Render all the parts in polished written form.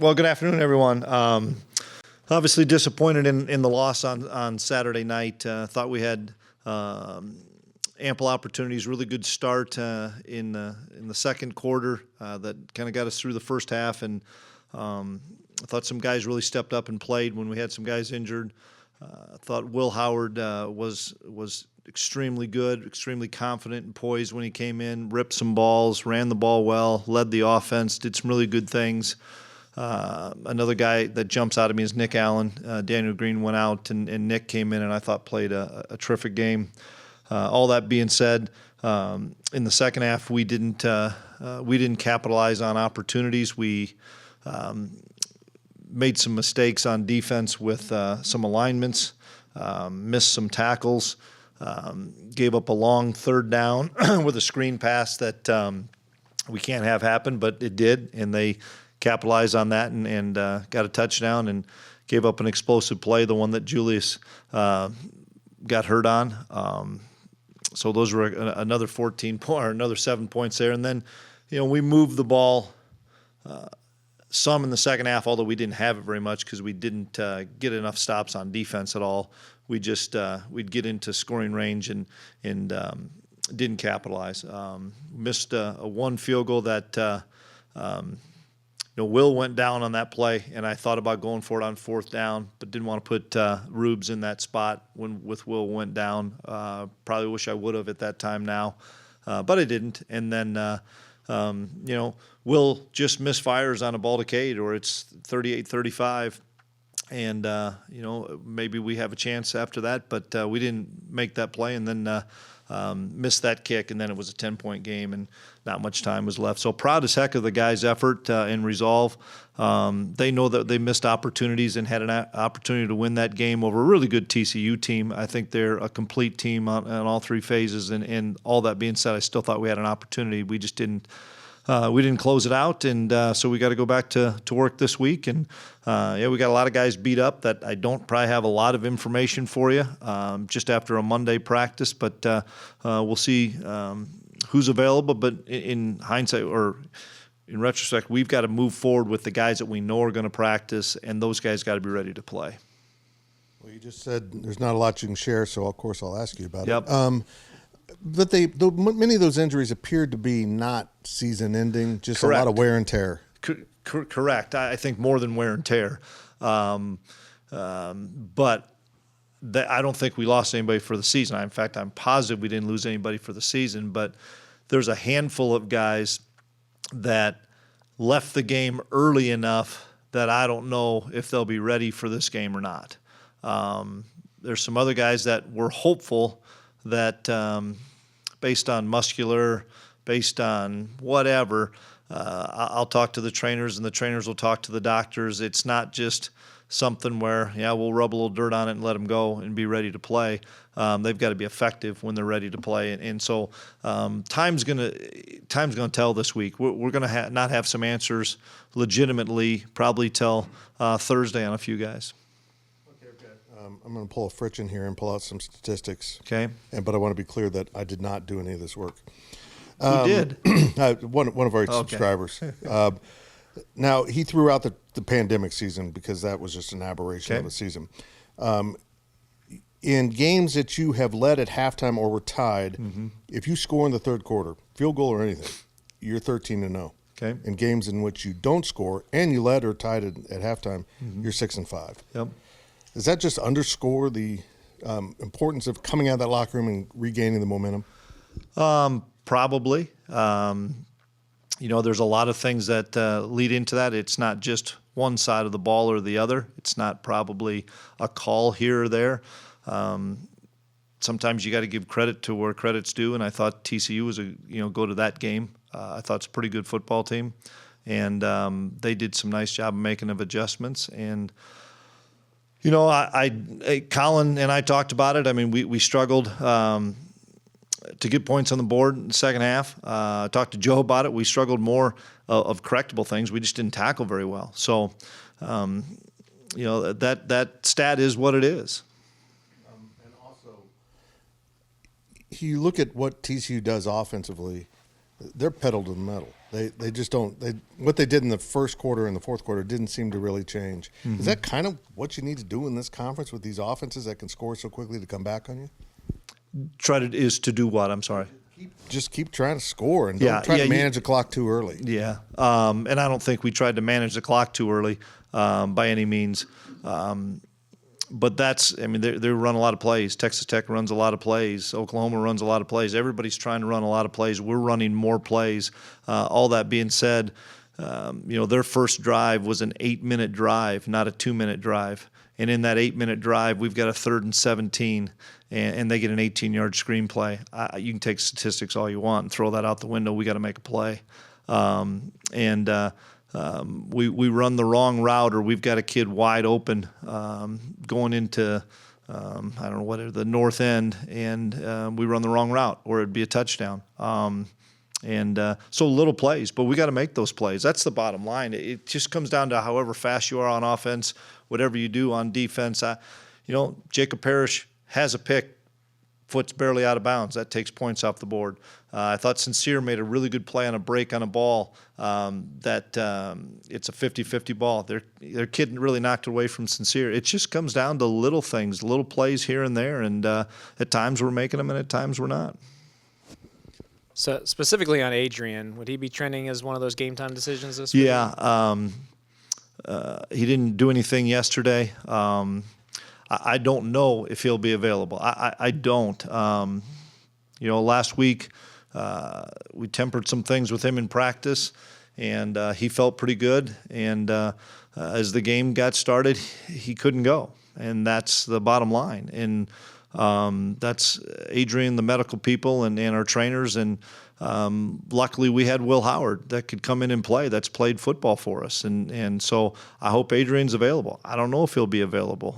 Well, good afternoon, everyone. Obviously disappointed in the loss on Saturday night. Thought we had ample opportunities, really good start in the second quarter that kind of got us through the first half, and I thought some guys really stepped up and played when we had some guys injured. I thought Will Howard was extremely good, extremely confident and poised when he came in, ripped some balls, ran the ball well, led the offense, did some really good things. Another guy that jumps out at me is Nick Allen. Daniel Green went out, and Nick came in and I thought played a terrific game. All that being said, in the second half we didn't capitalize on opportunities. We made some mistakes on defense with some alignments, missed some tackles, gave up a long third down with a screen pass that we can't have happen, but it did, and they capitalized on that and got a touchdown and gave up an explosive play, the one that Julius got hurt on. So those were another 7 points there. And then, we moved the ball some in the second half, although we didn't have it very much because we didn't get enough stops on defense at all. We just we'd get into scoring range and didn't capitalize. Missed a one field goal that Will went down on that play, and I thought about going for it on fourth down, but didn't want to put Rubes in that spot with Will went down. Probably wish I would have at that time now, but I didn't. And then, Will just misfires on a ball to Cade, or it's 38-35, and maybe we have a chance after that, but we didn't make that play, and then missed that kick, and then it was a 10-point game, and not much time was left. So proud as heck of the guys' effort and resolve. They know that they missed opportunities and had an opportunity to win that game over a really good TCU team. I think they're a complete team on all three phases, and all that being said, I still thought we had an opportunity. We just didn't close it out, and so we got to go back to work this week. And we got a lot of guys beat up that I don't probably have a lot of information for you just after a Monday practice, but we'll see who's available. But in hindsight, or in retrospect, we've got to move forward with the guys that we know are going to practice, and those guys got to be ready to play. Well, you just said there's not a lot you can share, so of course I'll ask you about it. But many of those injuries appeared to be not season-ending, just Correct. A lot of wear and tear. Correct. I think more than wear and tear. But I don't think we lost anybody for the season. In fact, I'm positive we didn't lose anybody for the season. But there's a handful of guys that left the game early enough that I don't know if they'll be ready for this game or not. There's some other guys that were hopeful that based on muscular, based on whatever, I'll talk to the trainers and the trainers will talk to the doctors. It's not just something where, we'll rub a little dirt on it and let them go and be ready to play. They've got to be effective when they're ready to play. And so time's gonna tell this week. We're going to not have some answers legitimately probably till Thursday on a few guys. I'm going to pull a Fritch in here and pull out some statistics. Okay. But I want to be clear that I did not do any of this work. Who did? One of our subscribers. Now, he threw out the pandemic season because that was just an aberration of a season. In games that you have led at halftime or were tied, if you score in the third quarter, field goal or anything, you're 13-0. Okay. In games in which you don't score and you led or tied at halftime, you're 6-5. Yep. Does that just underscore the importance of coming out of that locker room and regaining the momentum? Probably. There's a lot of things that lead into that. It's not just one side of the ball or the other. It's not probably a call here or there. Sometimes you got to give credit to where credit's due, and I thought TCU was go to that game. I thought it's a pretty good football team, and they did some nice job of making of adjustments. And Colin and I talked about it. I mean, we struggled to get points on the board in the second half. I talked to Joe about it. We struggled more of correctable things. We just didn't tackle very well. So, that stat is what it is. And also, you look at what TCU does offensively, they're pedal to the metal. They just don't. What they did in the first quarter and the fourth quarter didn't seem to really change. Is that kind of what you need to do in this conference with these offenses that can score so quickly to come back on you? To do what? I'm sorry. Just keep trying to score and don't try to manage the clock too early. Yeah, and I don't think we tried to manage the clock too early by any means. But they run a lot of plays. Texas Tech runs a lot of plays. Oklahoma runs a lot of plays. Everybody's trying to run a lot of plays. We're running more plays. All that being said, their first drive was an 8-minute drive, not a 2-minute drive. And in that 8-minute drive, we've got a 3rd and 17, and they get an 18-yard screenplay. You can take statistics all you want and throw that out the window. We got to make a play. We run the wrong route, or we've got a kid wide open going into the north end, and we run the wrong route, or it'd be a touchdown. So little plays, but we got to make those plays. That's the bottom line. It just comes down to however fast you are on offense, whatever you do on defense. Jacob Parrish has a pick. Foot's barely out of bounds. That takes points off the board. I thought Sincere made a really good play on a break on a ball it's a 50-50 ball. Their kid really knocked it away from Sincere. It just comes down to little things, little plays here and there, and at times we're making them and at times we're not. So specifically on Adrian, would he be trending as one of those game time decisions this week? Yeah. He didn't do anything yesterday. I don't know if he'll be available. I don't. Last week we tempered some things with him in practice, and he felt pretty good. And as the game got started, he couldn't go, and that's the bottom line. And that's Adrian, the medical people, and our trainers. And luckily we had Will Howard that could come in and play. That's played football for us. And so I hope Adrian's available. I don't know if he'll be available.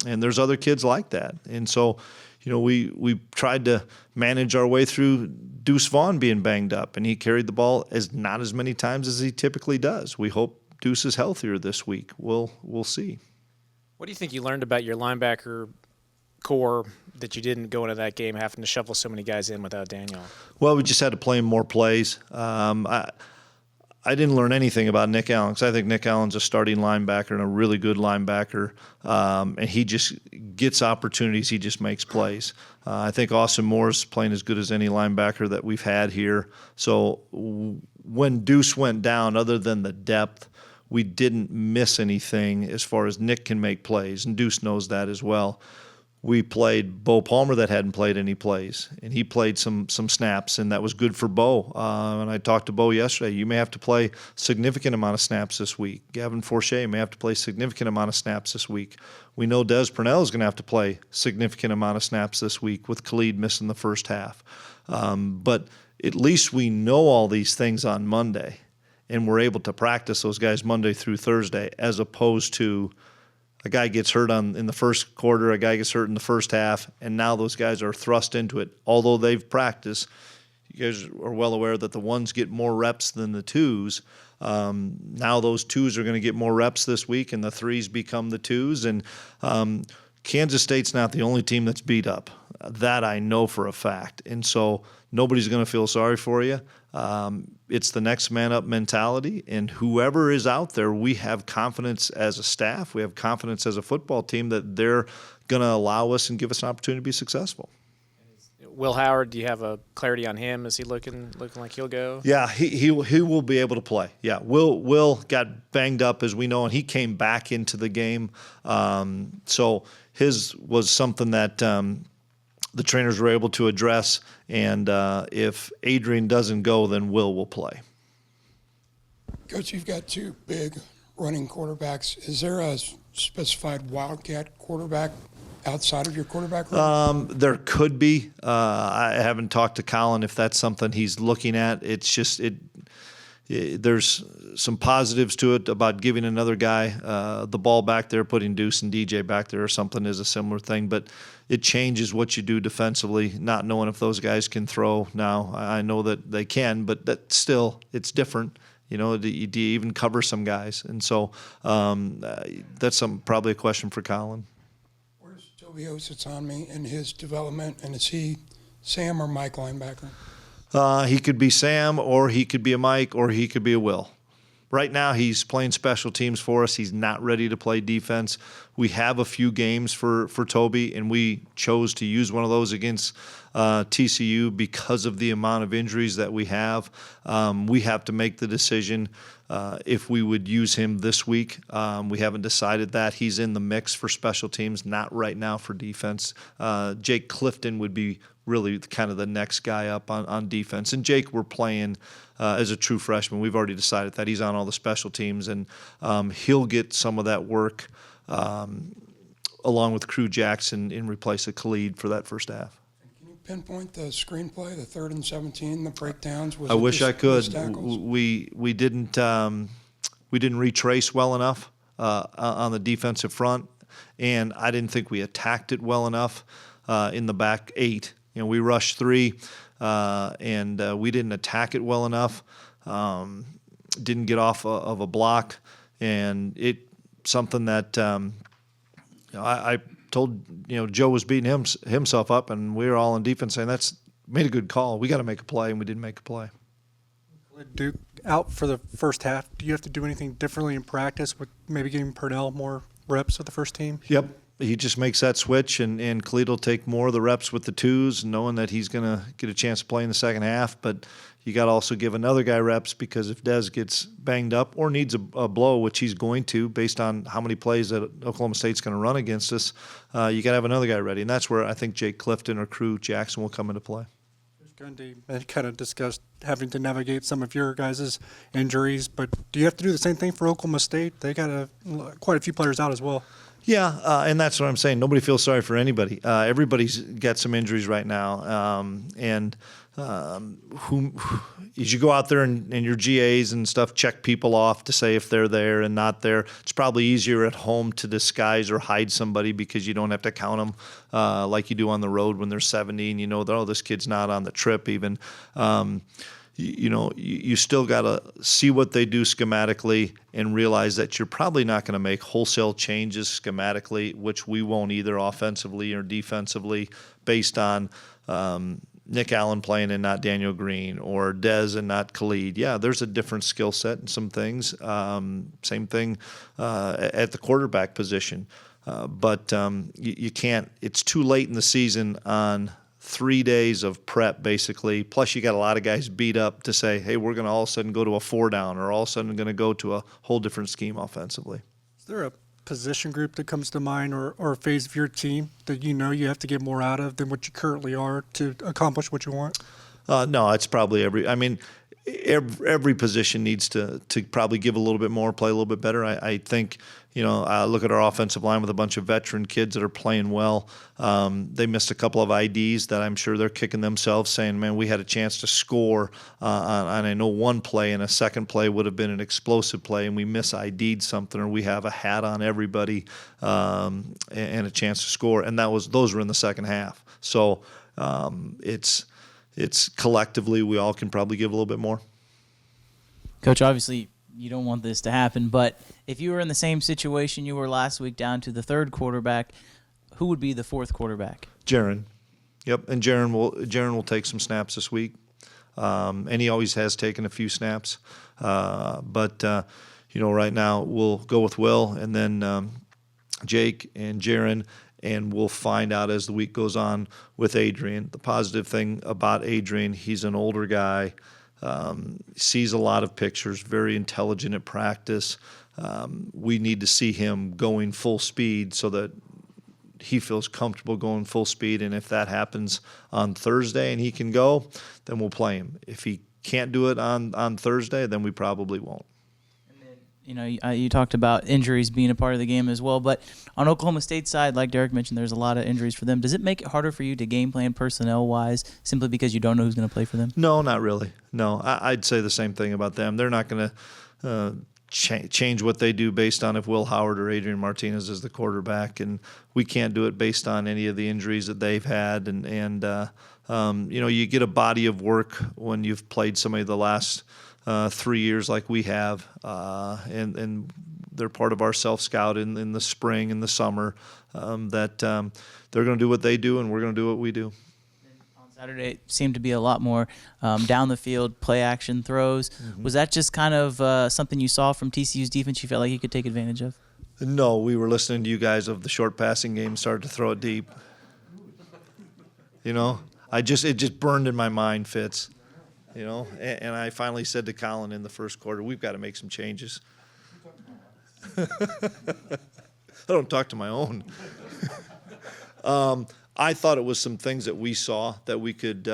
And there's other kids like that. And so, we tried to manage our way through Deuce Vaughn being banged up, and he carried the ball not as many times as he typically does. We hope Deuce is healthier this week. We'll see. What do you think you learned about your linebacker core that you didn't go into that game having to shuffle so many guys in without Daniel? Well, we just had to play more plays. I didn't learn anything about Nick Allen because I think Nick Allen's a starting linebacker and a really good linebacker, and he just gets opportunities. He just makes plays. I think Austin Moore's playing as good as any linebacker that we've had here. So when Deuce went down, other than the depth, we didn't miss anything as far as Nick can make plays, and Deuce knows that as well. We played Bo Palmer that hadn't played any plays, and he played some snaps, and that was good for Bo. And I talked to Bo yesterday. You may have to play significant amount of snaps this week. Gavin Forche may have to play significant amount of snaps this week. We know Des Purnell is going to have to play significant amount of snaps this week with Khalid missing the first half. But at least we know all these things on Monday, and we're able to practice those guys Monday through Thursday, as opposed to a guy gets hurt in the first quarter, a guy gets hurt in the first half, and now those guys are thrust into it. Although they've practiced, you guys are well aware that the ones get more reps than the twos. Now those twos are going to get more reps this week, and the threes become the twos. And Kansas State's not the only team that's beat up. That I know for a fact. And so nobody's going to feel sorry for you. It's the next man up mentality, and whoever is out there, we have confidence as a staff, we have confidence as a football team that they're going to allow us and give us an opportunity to be successful. Will Howard, do you have a clarity on him? Is he looking like he'll go? Yeah, he will be able to play. Yeah, Will got banged up, as we know, and he came back into the game. So his was something that the trainers were able to address, and if Adrian doesn't go, then Will play. Coach, you've got two big running quarterbacks. Is there a specified Wildcat quarterback outside of your quarterback room? There could be. I haven't talked to Colin if that's something he's looking at. It's just there's some positives to it about giving another guy the ball back there, putting Deuce and DJ back there or something is a similar thing. But it changes what you do defensively, not knowing if those guys can throw. Now, I know that they can, but that still, it's different. Do you even cover some guys? And so that's probably a question for Colin. Where's Toby Osatami in his development, and is he Sam or Mike linebacker? He could be Sam, or he could be a Mike, or he could be a Will. Right now, he's playing special teams for us. He's not ready to play defense. We have a few games for Toby, and we chose to use one of those against TCU because of the amount of injuries that we have. We have to make the decision if we would use him this week. We haven't decided that. He's in the mix for special teams, not right now for defense. Jake Clifton would be really kind of the next guy up on defense. And Jake, we're playing as a true freshman. We've already decided that. He's on all the special teams, and he'll get some of that work along with Crew Jackson in replace of Khalid for that first half. Can you pinpoint the screenplay, the 3rd and 17, the breakdowns? Was I it wish just I could. missed tackles? We didn't retrace well enough on the defensive front, and I didn't think we attacked it well enough in the back 8. We rushed 3, and we didn't attack it well enough. Didn't get off of a block, and it something that I told Joe was beating himself up, and we were all on defense saying that's made a good call. We got to make a play, and we didn't make a play. Duke out for the first half. Do you have to do anything differently in practice with maybe giving Purnell more reps with the first team? Yep. He just makes that switch, and Khalid will take more of the reps with the twos, knowing that he's going to get a chance to play in the second half. But you got to also give another guy reps, because if Dez gets banged up or needs a blow, which he's going to based on how many plays that Oklahoma State's going to run against us, you got to have another guy ready. And that's where I think Jake Clifton or Crew Jackson will come into play. Gundy kind of discussed having to navigate some of your guys' injuries, but do you have to do the same thing for Oklahoma State? They got quite a few players out as well. Yeah, and that's what I'm saying. Nobody feels sorry for anybody. Everybody's got some injuries right now, and as you go out there and your GAs and stuff check people off to say if they're there and not there, it's probably easier at home to disguise or hide somebody because you don't have to count them like you do on the road when they're 70 and oh, this kid's not on the trip even. You still got to see what they do schematically and realize that you're probably not going to make wholesale changes schematically, which we won't either offensively or defensively based on Nick Allen playing and not Daniel Green, or Dez and not Khalid. Yeah, there's a different skill set in some things. Same thing at the quarterback position. But you can't – it's too late in the season on 3 days of prep, basically. Plus, you got a lot of guys beat up to say, hey, we're going to all of a sudden go to a 4-down, or all of a sudden going to go to a whole different scheme offensively. Is there a position group that comes to mind, or a phase of your team that you have to get more out of than what you currently are to accomplish what you want? No, it's probably every position needs to probably give a little bit more, play a little bit better. I think, I look at our offensive line with a bunch of veteran kids that are playing well. They missed a couple of IDs that I'm sure they're kicking themselves saying, man, we had a chance to score on I know one play, and a second play would have been an explosive play, and we mis-ID'd something, or we have a hat on everybody and a chance to score. And those were in the second half. So it's collectively we all can probably give a little bit more. Coach, obviously you don't want this to happen, but if you were in the same situation you were last week, down to the third quarterback, who would be the fourth quarterback? Jaron. Yep, and Jaron will take some snaps this week, and he always has taken a few snaps. But right now we'll go with Will, and then Jake and Jaron, and we'll find out as the week goes on with Adrian. The positive thing about Adrian, he's an older guy, sees a lot of pictures, very intelligent at practice. We need to see him going full speed so that he feels comfortable going full speed. And if that happens on Thursday and he can go, then we'll play him. If he can't do it on Thursday, then we probably won't. You talked about injuries being a part of the game as well, but on Oklahoma State's side, like Derek mentioned, there's a lot of injuries for them. Does it make it harder for you to game plan personnel-wise simply because you don't know who's going to play for them? No, not really. No, I'd say the same thing about them. They're not going to change what they do based on if Will Howard or Adrian Martinez is the quarterback, and we can't do it based on any of the injuries that they've had. And you get a body of work when you've played somebody the last 3 years like we have, and they're part of our self-scout in the spring and the summer, that they're going to do what they do and we're going to do what we do. On Saturday seemed to be a lot more down the field, play action throws. Was that just kind of something you saw from TCU's defense you felt like you could take advantage of? No, we were listening to you guys of the short passing game, started to throw it deep. You know, it just burned in my mind, Fitz. You know, and I finally said to Colin in the first quarter, we've got to make some changes. I don't talk to my own. I thought it was some things that we saw that we could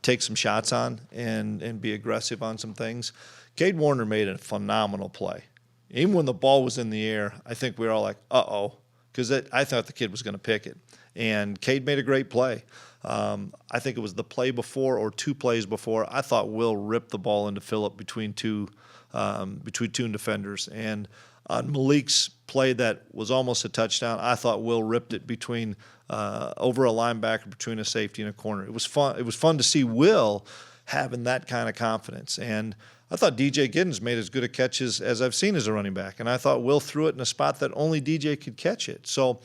take some shots on and be aggressive on some things. Cade Warner made a phenomenal play. Even when the ball was in the air, I think we were all like, uh-oh, because I thought the kid was going to pick it. And Cade made a great play. I think it was the play before or 2 plays before. I thought Will ripped the ball into Phillip between two defenders. And on Malik's play that was almost a touchdown, I thought Will ripped it between over a linebacker, between a safety and a corner. It was fun. It was fun to see Will having that kind of confidence. And I thought DJ Giddens made as good a catch as I've seen as a running back. And I thought Will threw it in a spot that only DJ could catch it. So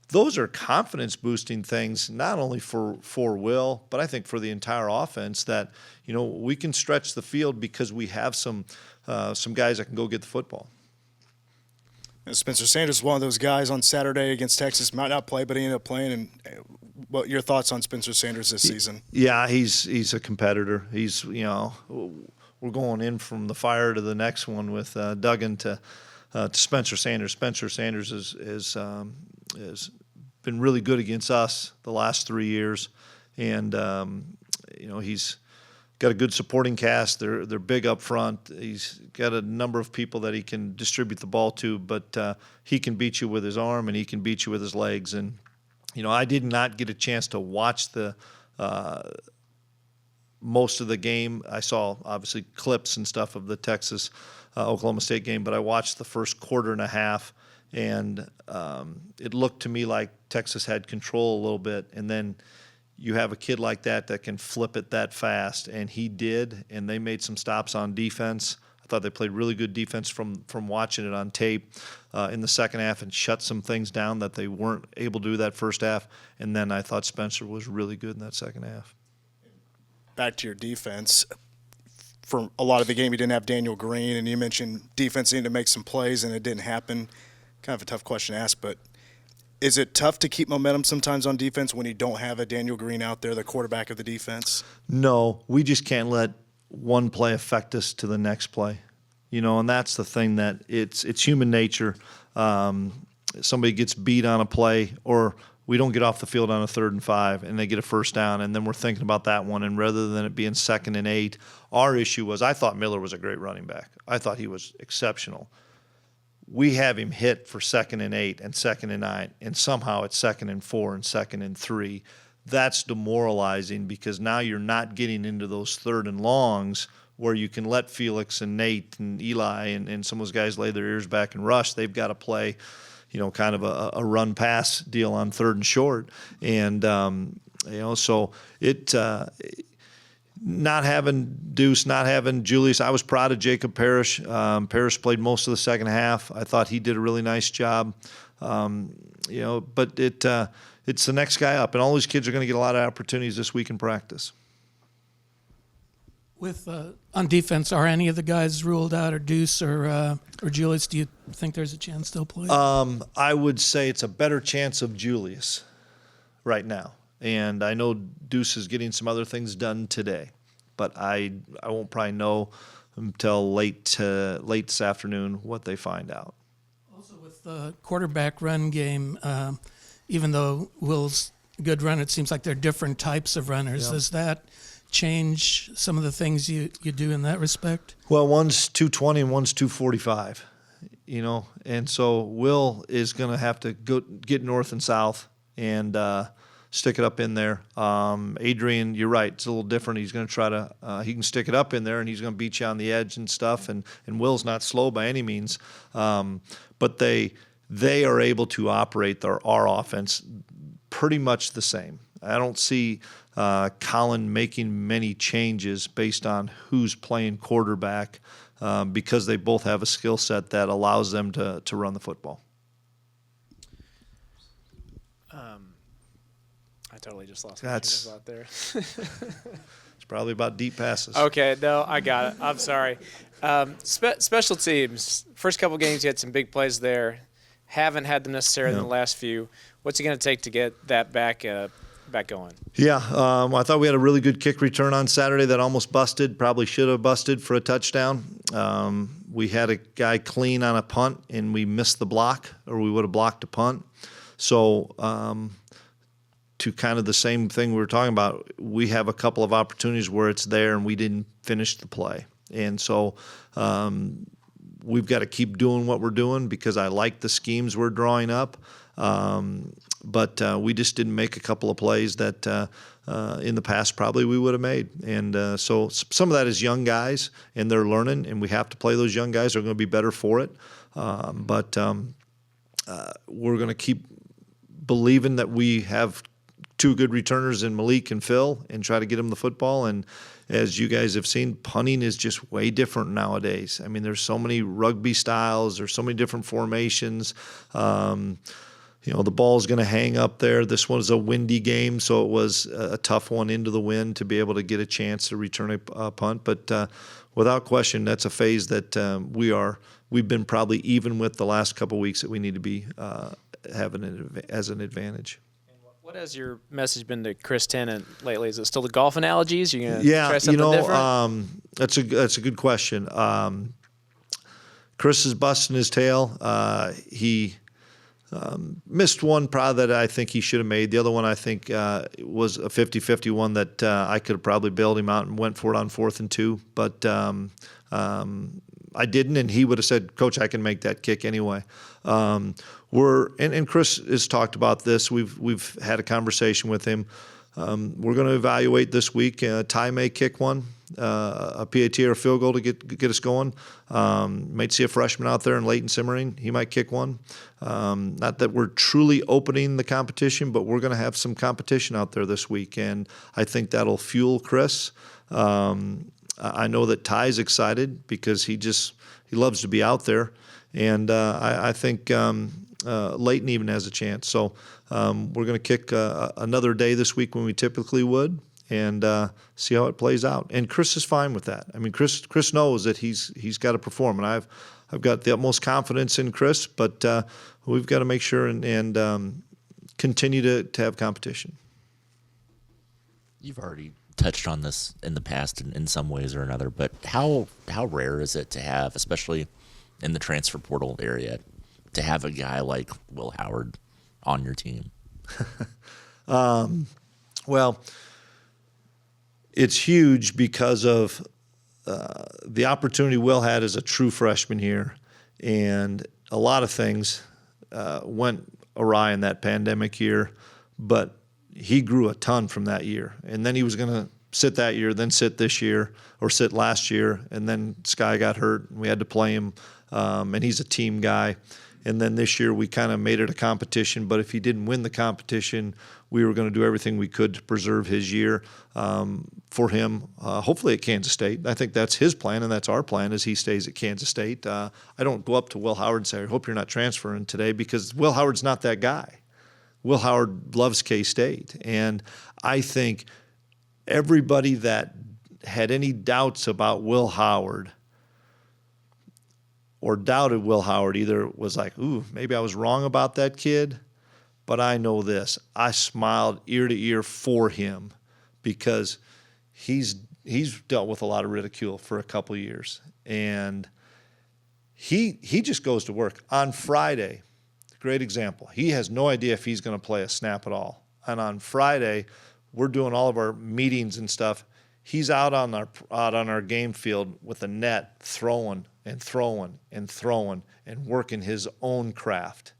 those are confidence-boosting things, not only for Will, but I think for the entire offense, that, you know, we can stretch the field because we have some guys that can go get the football. Spencer Sanders is one of those guys on Saturday against Texas, might not play, but he ended up playing. And what your thoughts on Spencer Sanders this season? Yeah, he's a competitor. He's, you know, we're going in from the fire to the next one with Duggan to Spencer Sanders. Spencer Sanders has been really good against us the last 3 years, and you know, he's got a good supporting cast. They're big up front. He's got a number of people that he can distribute the ball to, but he can beat you with his arm and he can beat you with his legs. And you know, I did not get a chance to watch the most of the game. I saw obviously clips and stuff of the Texas Oklahoma State game, but I watched the first quarter and a half, and it looked to me like Texas had control a little bit, and then you have a kid like that can flip it that fast, and he did, and they made some stops on defense. I thought they played really good defense from watching it on tape in the second half and shut some things down that they weren't able to do that first half, and then I thought Spencer was really good in that second half. Back to your defense. For a lot of the game, you didn't have Daniel Green, and you mentioned defense needed to make some plays, and it didn't happen. Kind of a tough question to ask, but is it tough to keep momentum sometimes on defense when you don't have a Daniel Green out there, the quarterback of the defense? No, We just can't let one play affect us to the next play, you know, and that's the thing, that it's human nature. Somebody gets beat on a play, or we don't get off the field on a 3rd and 5 and they get a first down, and then we're thinking about that one, and rather than it being 2nd and 8, our issue was, I thought Miller was a great running back. I thought he was exceptional. We have him hit for 2nd and 8 and 2nd and 9, and somehow it's 2nd and 4 and 2nd and 3. That's demoralizing, because now you're not getting into those 3rd and longs where you can let Felix and Nate and Eli and some of those guys lay their ears back and rush. They've got to play, you know, kind of a run-pass deal on 3rd and short. And, you know, so it not having Deuce, not having Julius. I was proud of Jacob Parrish. Parrish played most of the second half. I thought he did a really nice job. You know, but it's the next guy up, and all these kids are going to get a lot of opportunities this week in practice. With on defense, are any of the guys ruled out, or Deuce or Julius? Do you think there's a chance they'll play? I would say it's a better chance of Julius right now. And I know Deuce is getting some other things done today, but I won't probably know until late this afternoon what they find out. Also, with the quarterback run game, even though Will's a good runner, it seems like they're different types of runners. Yeah. Does that change some of the things you do in that respect? Well, one's 220 and one's 245, you know, and so Will is going to have to go get north and south and stick it up in there. Adrian, you're right, it's a little different. He's going to try to he can stick it up in there, and he's going to beat you on the edge and stuff, and Will's not slow by any means, but they are able to operate our offense pretty much the same. I don't see Colin making many changes based on who's playing quarterback, because they both have a skill set that allows them to I I totally just lost my That's- train of thought there. It's probably about deep passes. Okay, no, I got it. I'm sorry. Special teams. First couple games, you had some big plays there. Haven't had them necessarily in the last few. What's it going to take to get that back going? Yeah, I thought we had a really good kick return on Saturday that almost busted. Probably should have busted for a touchdown. We had a guy clean on a punt, and we missed the block, or we would have blocked a punt. So to kind of the same thing we were talking about, we have a couple of opportunities where it's there, and we didn't finish the play. And so we've got to keep doing what we're doing because I like the schemes we're drawing up. But we just didn't make a couple of plays that in the past probably we would have made. And so some of that is young guys, and they're learning, and we have to play those young guys. They're going to be better for it. But we're going to keep believing that we have two good returners in Malik and Phil and try to get them the football. And as you guys have seen, punting is just way different nowadays. I mean, there's so many rugby styles. There's so many different formations. The ball's going to hang up there. This one was a windy game, so it was a tough one into the wind to be able to get a chance to return a punt. But without question, that's a phase that we've been probably even with the last couple of weeks that we need to be having as an advantage. What has your message been to Chris Tennant lately? Is it still the golf analogies? You're going to try something different? That's a good question. Chris is busting his tail. He missed one probably that I think he should have made. The other one I think was a 50-50 one that I could have probably bailed him out and went for it on 4th and 2. But I didn't, and he would have said, "Coach, I can make that kick anyway." And Chris has talked about this. We've had a conversation with him. We're going to evaluate this week. Ty may kick one, a PAT or a field goal to get us going. Might see a freshman out there in Leighton Simmering. He might kick one. Not that we're truly opening the competition, but we're going to have some competition out there this week, and I think that'll fuel Chris. I know that Ty's excited because he loves to be out there, and I think Leighton even has a chance. So we're going to kick another day this week when we typically would, and see how it plays out. And Chris is fine with that. I mean, Chris knows that he's got to perform, and I've got the utmost confidence in Chris, but we've got to make sure and continue to have competition. You've already touched on this in the past in some ways or another, but how rare is it to have, especially in the transfer portal area, to have a guy like Will Howard on your team? Well, it's huge because of the opportunity Will had as a true freshman here, and a lot of things went awry in that pandemic year, but he grew a ton from that year. And then he was going to sit that year, then sit this year, or sit last year, and then Sky got hurt, and we had to play him, and he's a team guy. And then this year we kind of made it a competition, but if he didn't win the competition, we were going to do everything we could to preserve his year for him, hopefully at Kansas State. I think that's his plan, and that's our plan, is he stays at Kansas State. I don't go up to Will Howard and say, "I hope you're not transferring today," because Will Howard's not that guy. Will Howard loves K-State, and I think everybody that had any doubts about Will Howard or doubted Will Howard either was like, "Ooh, maybe I was wrong about that kid," but I know this. I smiled ear to ear for him because he's dealt with a lot of ridicule for a couple of years, and he just goes to work. On Friday, great example, he has no idea if he's going to play a snap at all. And on Friday, we're doing all of our meetings and stuff. He's out on our game field with a net, throwing and throwing and throwing and working his own craft.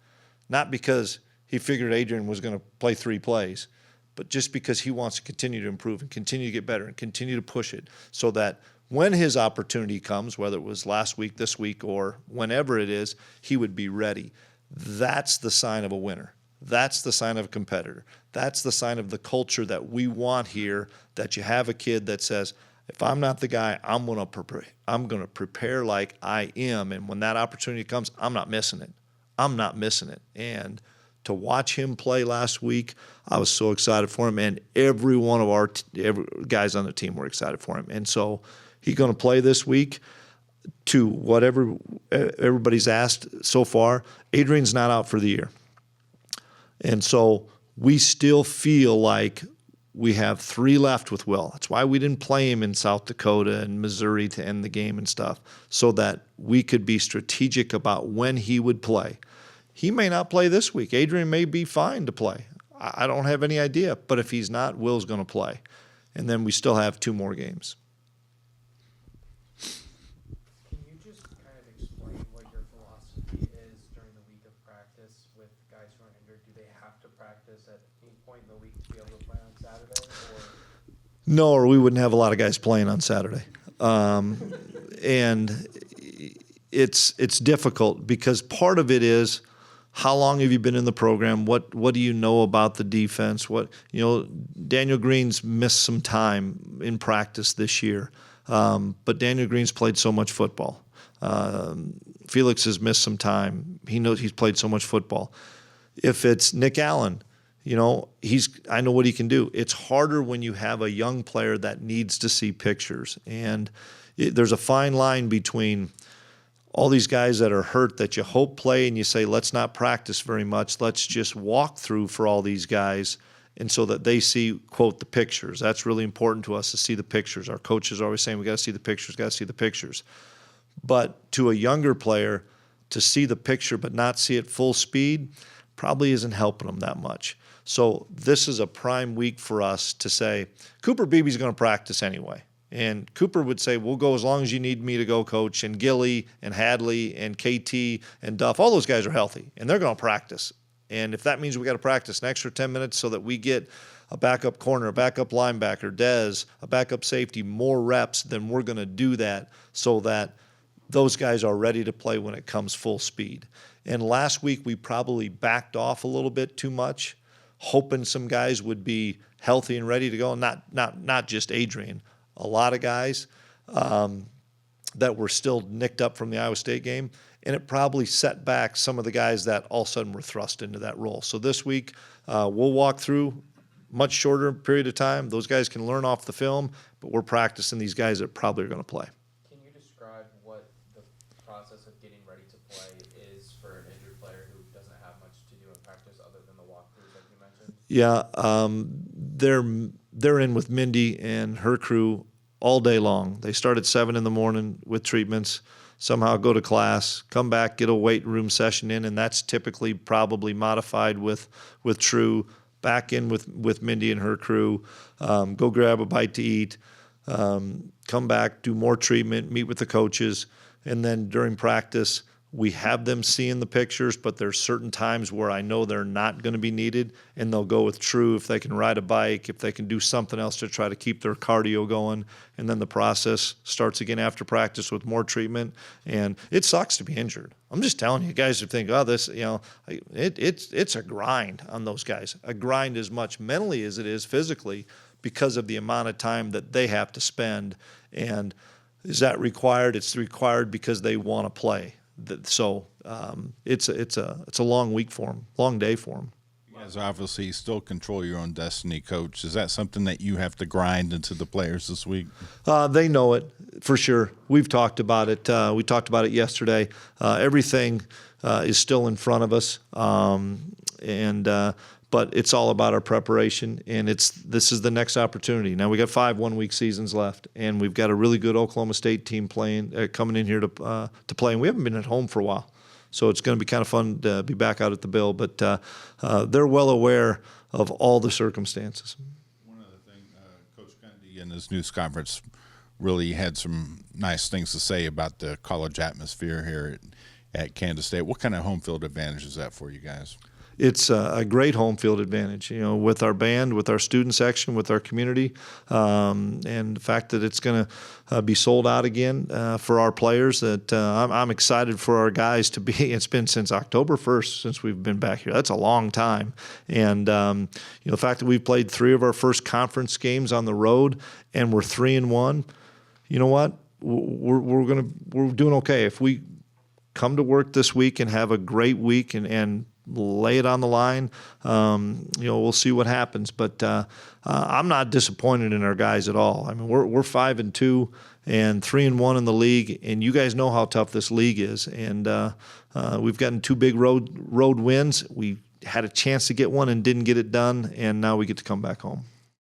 Not because he figured Adrian was going to play 3 plays, but just because he wants to continue to improve and continue to get better and continue to push it so that when his opportunity comes, whether it was last week, this week, or whenever it is, he would be ready. That's the sign of a winner. That's the sign of a competitor. That's the sign of the culture that we want here, that you have a kid that says, if I'm not the guy, I'm going to prepare like I am. And when that opportunity comes, I'm not missing it. I'm not missing it. And to watch him play last week, I was so excited for him, and every one of our guys on the team were excited for him. And so he's going to play this week. To whatever everybody's asked so far, Adrian's not out for the year. And so we still feel like we have 3 left with Will. That's why we didn't play him in South Dakota and Missouri to end the game and stuff, so that we could be strategic about when he would play. He may not play this week. Adrian may be fine to play. I don't have any idea. But if he's not, Will's going to play. And then we still have 2 more games. Can you just kind of explain what your philosophy is during the week of practice with guys who are injured? Do they have to practice at any point in the week to be able to play on Saturday? Or? No, or we wouldn't have a lot of guys playing on Saturday. And it's difficult because part of it is, how long have you been in the program? What do you know about the defense? Daniel Green's missed some time in practice this year, but Daniel Green's played so much football. Felix has missed some time. He knows he's played so much football. If it's Nick Allen, I know what he can do. It's harder when you have a young player that needs to see pictures, and there's a fine line between all these guys that are hurt that you hope play and you say, let's not practice very much. Let's just walk through for all these guys, and so that they see, quote, the pictures. That's really important to us, to see the pictures. Our coaches are always saying, we got to see the pictures, got to see the pictures. But to a younger player, to see the picture but not see it full speed probably isn't helping them that much. So this is a prime week for us to say, Cooper Beebe's going to practice anyway. And Cooper would say, we'll go as long as you need me to go, Coach. And Gilly and Hadley and KT and Duff, all those guys are healthy, and they're going to practice. And if that means we got to practice an extra 10 minutes so that we get a backup corner, a backup linebacker, Dez, a backup safety, more reps, then we're going to do that so that those guys are ready to play when it comes full speed. And last week we probably backed off a little bit too much, hoping some guys would be healthy and ready to go. Not just Adrian. A lot of guys that were still nicked up from the Iowa State game, and it probably set back some of the guys that all of a sudden were thrust into that role. So this week we'll walk through much shorter period of time. Those guys can learn off the film, but we're practicing these guys that probably are going to play. Can you describe what the process of getting ready to play is for an injured player who doesn't have much to do in practice other than the walkthroughs like you mentioned? Yeah, they're in with Mindy and her crew all day long. They start at 7 in the morning with treatments, somehow go to class, come back, get a weight room session in, and that's typically probably modified with True, back in with Mindy and her crew, go grab a bite to eat, come back, do more treatment, meet with the coaches, and then during practice, we have them seeing the pictures, but there's certain times where I know they're not going to be needed, and they'll go with True if they can ride a bike, if they can do something else to try to keep their cardio going, and then the process starts again after practice with more treatment. And it sucks to be injured. I'm just telling you, guys who think, this, it's a grind on those guys, a grind as much mentally as it is physically because of the amount of time that they have to spend. And is that required? It's required because they want to play. So it's a long week for them, long day for them. You guys obviously still control your own destiny, Coach. Is that something that you have to grind into the players this week? They know it for sure. We've talked about it. We talked about it yesterday. Everything is still in front of us, but it's all about our preparation, and this is the next opportunity. Now we got 5 one-week seasons left, and we've got a really good Oklahoma State team coming in here to play, and we haven't been at home for a while, so it's going to be kind of fun to be back out at the Bill. But they're well aware of all the circumstances. One other thing, Coach Gundy in his news conference really had some nice things to say about the college atmosphere here at Kansas State. What kind of home field advantage is that for you guys? It's a great home field advantage, with our band, with our student section, with our community, and the fact that it's going to be sold out again for our players. That I'm excited for our guys to be. It's been since October 1st since we've been back here. That's a long time, and the fact that we've played 3 of our first conference games on the road and we're 3-1. You know what? We're doing okay. If we come to work this week and have a great week and lay it on the line. We'll see what happens, but I'm not disappointed in our guys at all. I mean, we're 5-2 and 3-1 in the league, and you guys know how tough this league is. And we've gotten 2 big road wins. We had a chance to get one and didn't get it done, and now we get to come back home.